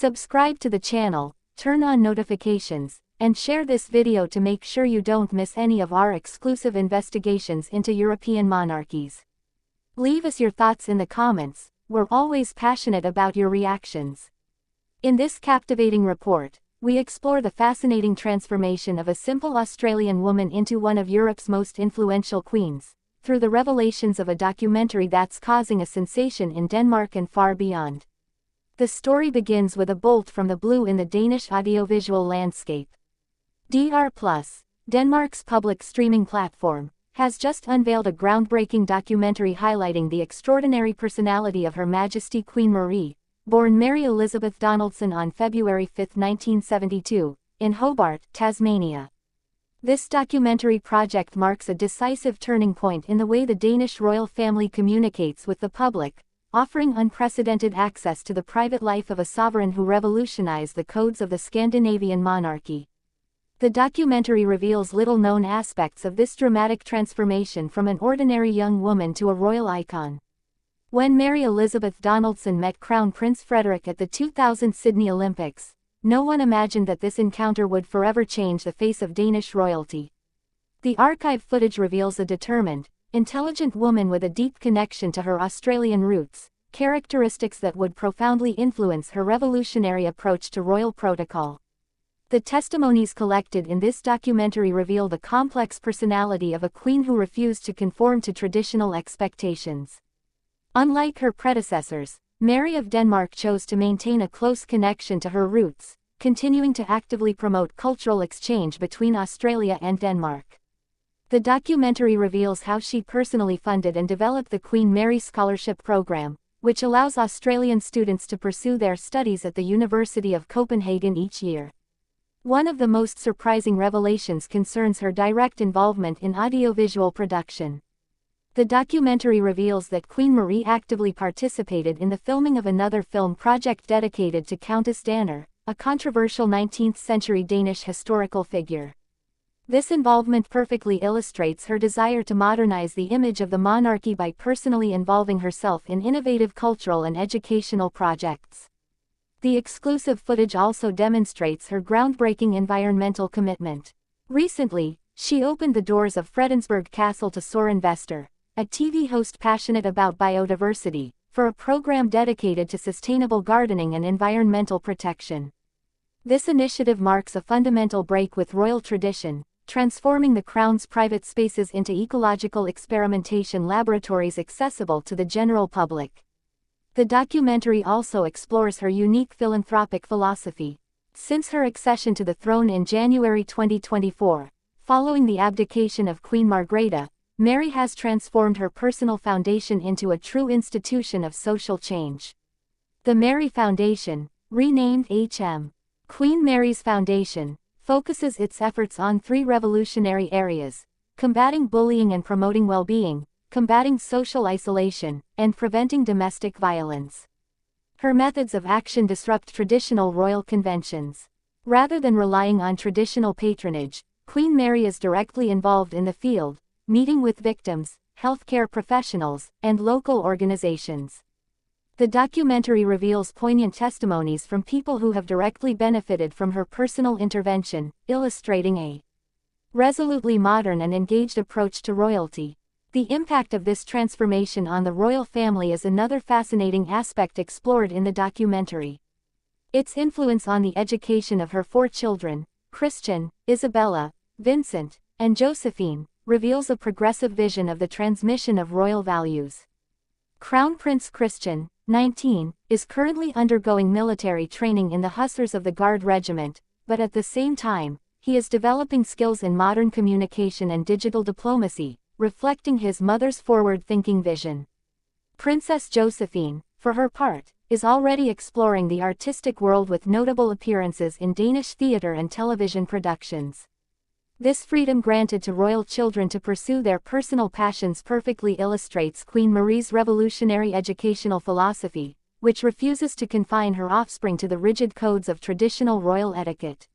Subscribe to the channel, turn on notifications, and share this video to make sure you don't miss any of our exclusive investigations into European monarchies. Leave us your thoughts in the comments, we're always passionate about your reactions. In this captivating report, we explore the fascinating transformation of a simple Australian woman into one of Europe's most influential queens, through the revelations of a documentary that's causing a sensation in Denmark and far beyond. The story begins with a bolt from the blue in the Danish audiovisual landscape. DR+, Denmark's public streaming platform, has just unveiled a groundbreaking documentary highlighting the extraordinary personality of Her Majesty Queen Marie, born Mary Elizabeth Donaldson on February 5, 1972, in Hobart, Tasmania. This documentary project marks a decisive turning point in the way the Danish royal family communicates with the public, offering unprecedented access to the private life of a sovereign who revolutionized the codes of the Scandinavian monarchy. The documentary reveals little-known aspects of this dramatic transformation from an ordinary young woman to a royal icon. When Mary Elizabeth Donaldson met Crown Prince Frederik at the 2000 Sydney Olympics, no one imagined that this encounter would forever change the face of Danish royalty. The archive footage reveals a determined, intelligent woman with a deep connection to her Australian roots, characteristics that would profoundly influence her revolutionary approach to royal protocol. The testimonies collected in this documentary reveal the complex personality of a queen who refused to conform to traditional expectations. Unlike her predecessors, Mary of Denmark chose to maintain a close connection to her roots, continuing to actively promote cultural exchange between Australia and Denmark. The documentary reveals how she personally funded and developed the Queen Mary Scholarship Program, which allows Australian students to pursue their studies at the University of Copenhagen each year. One of the most surprising revelations concerns her direct involvement in audiovisual production. The documentary reveals that Queen Marie actively participated in the filming of another film project dedicated to Countess Danner, a controversial 19th-century Danish historical figure. This involvement perfectly illustrates her desire to modernize the image of the monarchy by personally involving herself in innovative cultural and educational projects. The exclusive footage also demonstrates her groundbreaking environmental commitment. Recently, she opened the doors of Fredensborg Castle to Søren Vester, a TV host passionate about biodiversity, for a program dedicated to sustainable gardening and environmental protection. This initiative marks a fundamental break with royal tradition, transforming the Crown's private spaces into ecological experimentation laboratories accessible to the general public. The documentary also explores her unique philanthropic philosophy. Since her accession to the throne in January 2024, following the abdication of Queen Margrethe, Mary has transformed her personal foundation into a true institution of social change. The Mary Foundation, renamed H.M. Queen Mary's Foundation, focuses its efforts on three revolutionary areas: combating bullying and promoting well-being, combating social isolation, and preventing domestic violence. Her methods of action disrupt traditional royal conventions. Rather than relying on traditional patronage, Queen Mary is directly involved in the field, meeting with victims, healthcare professionals, and local organizations. The documentary reveals poignant testimonies from people who have directly benefited from her personal intervention, illustrating a resolutely modern and engaged approach to royalty. The impact of this transformation on the royal family is another fascinating aspect explored in the documentary. Its influence on the education of her four children, Christian, Isabella, Vincent, and Josephine, reveals a progressive vision of the transmission of royal values. Crown Prince Christian, 19, is currently undergoing military training in the Hussars of the Guard Regiment, but at the same time, he is developing skills in modern communication and digital diplomacy, reflecting his mother's forward-thinking vision. Princess Josephine, for her part, is already exploring the artistic world with notable appearances in Danish theatre and television productions. This freedom granted to royal children to pursue their personal passions perfectly illustrates Queen Marie's revolutionary educational philosophy, which refuses to confine her offspring to the rigid codes of traditional royal etiquette.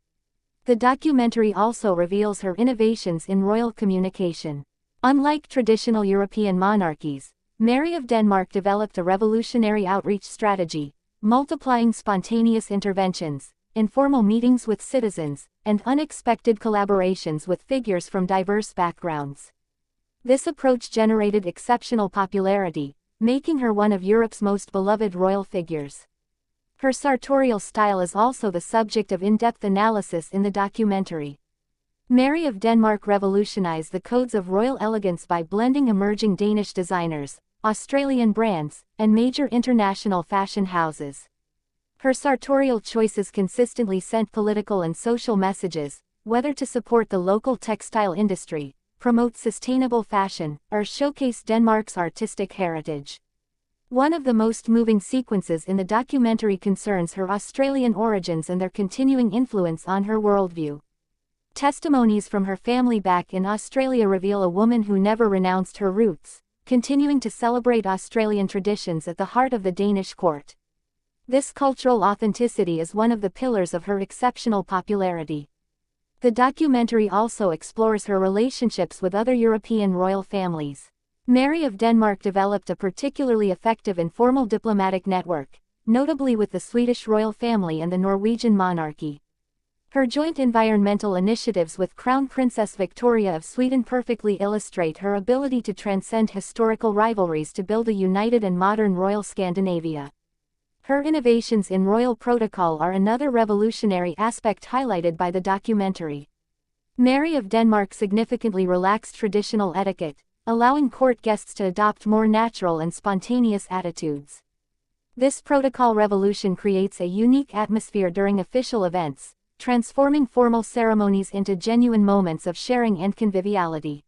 The documentary also reveals her innovations in royal communication. Unlike traditional European monarchies, Mary of Denmark developed a revolutionary outreach strategy, multiplying spontaneous interventions, informal meetings with citizens, and unexpected collaborations with figures from diverse backgrounds. This approach generated exceptional popularity, making her one of Europe's most beloved royal figures. Her sartorial style is also the subject of in-depth analysis in the documentary. Mary of Denmark revolutionized the codes of royal elegance by blending emerging Danish designers, Australian brands, and major international fashion houses. Her sartorial choices consistently sent political and social messages, whether to support the local textile industry, promote sustainable fashion, or showcase Denmark's artistic heritage. One of the most moving sequences in the documentary concerns her Australian origins and their continuing influence on her worldview. Testimonies from her family back in Australia reveal a woman who never renounced her roots, continuing to celebrate Australian traditions at the heart of the Danish court. This cultural authenticity is one of the pillars of her exceptional popularity. The documentary also explores her relationships with other European royal families. Mary of Denmark developed a particularly effective informal diplomatic network, notably with the Swedish royal family and the Norwegian monarchy. Her joint environmental initiatives with Crown Princess Victoria of Sweden perfectly illustrate her ability to transcend historical rivalries to build a united and modern royal Scandinavia. Her innovations in royal protocol are another revolutionary aspect highlighted by the documentary. Mary of Denmark significantly relaxed traditional etiquette, allowing court guests to adopt more natural and spontaneous attitudes. This protocol revolution creates a unique atmosphere during official events, transforming formal ceremonies into genuine moments of sharing and conviviality.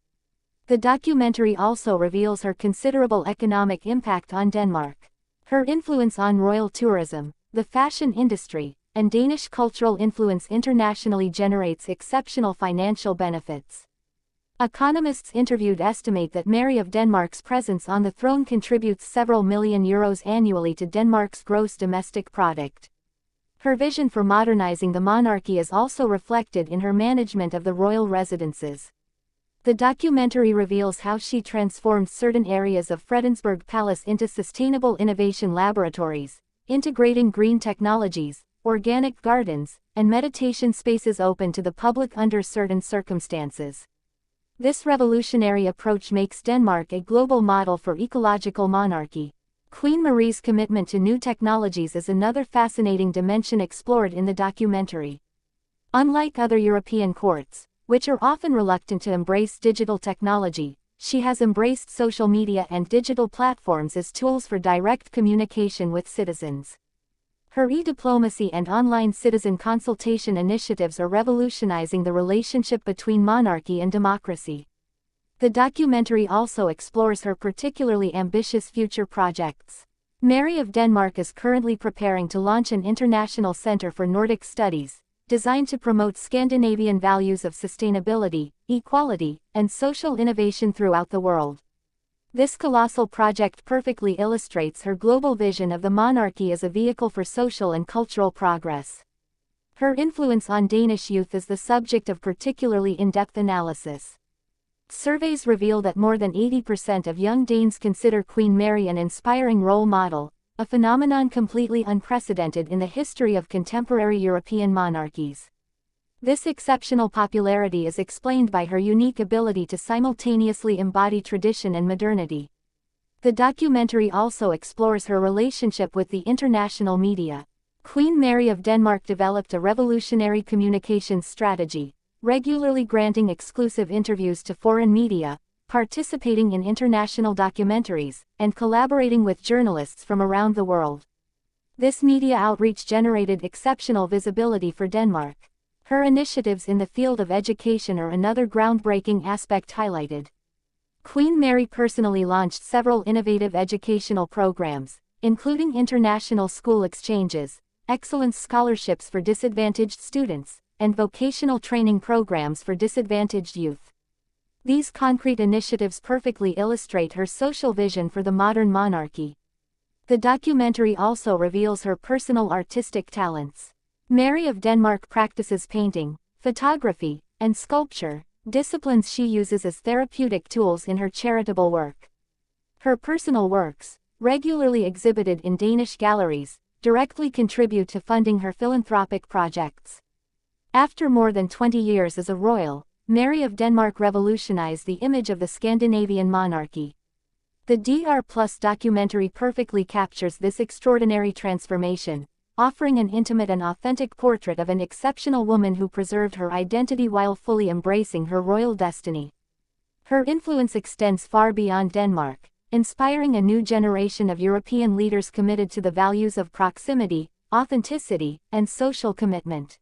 The documentary also reveals her considerable economic impact on Denmark. Her influence on royal tourism, the fashion industry, and Danish cultural influence internationally generates exceptional financial benefits. Economists interviewed estimate that Mary of Denmark's presence on the throne contributes several million euros annually to Denmark's gross domestic product. Her vision for modernizing the monarchy is also reflected in her management of the royal residences. The documentary reveals how she transformed certain areas of Fredensborg Palace into sustainable innovation laboratories, integrating green technologies, organic gardens, and meditation spaces open to the public under certain circumstances. This revolutionary approach makes Denmark a global model for ecological monarchy. Queen Marie's commitment to new technologies is another fascinating dimension explored in the documentary. Unlike other European courts, which are often reluctant to embrace digital technology, she has embraced social media and digital platforms as tools for direct communication with citizens. Her e-diplomacy and online citizen consultation initiatives are revolutionizing the relationship between monarchy and democracy. The documentary also explores her particularly ambitious future projects. Mary of Denmark is currently preparing to launch an international center for Nordic studies, designed to promote Scandinavian values of sustainability, equality, and social innovation throughout the world. This colossal project perfectly illustrates her global vision of the monarchy as a vehicle for social and cultural progress. Her influence on Danish youth is the subject of particularly in-depth analysis. Surveys reveal that more than 80% of young Danes consider Queen Mary an inspiring role model, a phenomenon completely unprecedented in the history of contemporary European monarchies. This exceptional popularity is explained by her unique ability to simultaneously embody tradition and modernity. The documentary also explores her relationship with the international media. Queen Mary of Denmark developed a revolutionary communications strategy, regularly granting exclusive interviews to foreign media, participating in international documentaries, and collaborating with journalists from around the world. This media outreach generated exceptional visibility for Denmark. Her initiatives in the field of education are another groundbreaking aspect highlighted. Queen Mary personally launched several innovative educational programs, including international school exchanges, excellence scholarships for disadvantaged students, and vocational training programs for disadvantaged youth. These concrete initiatives perfectly illustrate her social vision for the modern monarchy. The documentary also reveals her personal artistic talents. Mary of Denmark practices painting, photography, and sculpture, disciplines she uses as therapeutic tools in her charitable work. Her personal works, regularly exhibited in Danish galleries, directly contribute to funding her philanthropic projects. After more than 20 years as a royal, Mary of Denmark revolutionized the image of the Scandinavian monarchy. The DR Plus documentary perfectly captures this extraordinary transformation, offering an intimate and authentic portrait of an exceptional woman who preserved her identity while fully embracing her royal destiny. Her influence extends far beyond Denmark, inspiring a new generation of European leaders committed to the values of proximity, authenticity, and social commitment.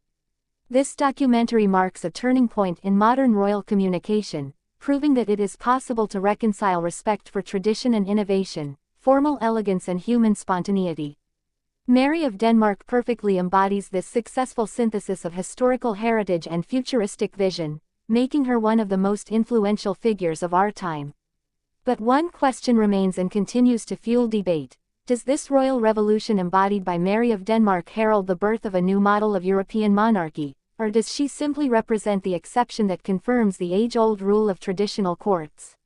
This documentary marks a turning point in modern royal communication, proving that it is possible to reconcile respect for tradition and innovation, formal elegance and human spontaneity. Mary of Denmark perfectly embodies this successful synthesis of historical heritage and futuristic vision, making her one of the most influential figures of our time. But one question remains and continues to fuel debate. Does this royal revolution embodied by Mary of Denmark herald the birth of a new model of European monarchy, or does she simply represent the exception that confirms the age-old rule of traditional courts?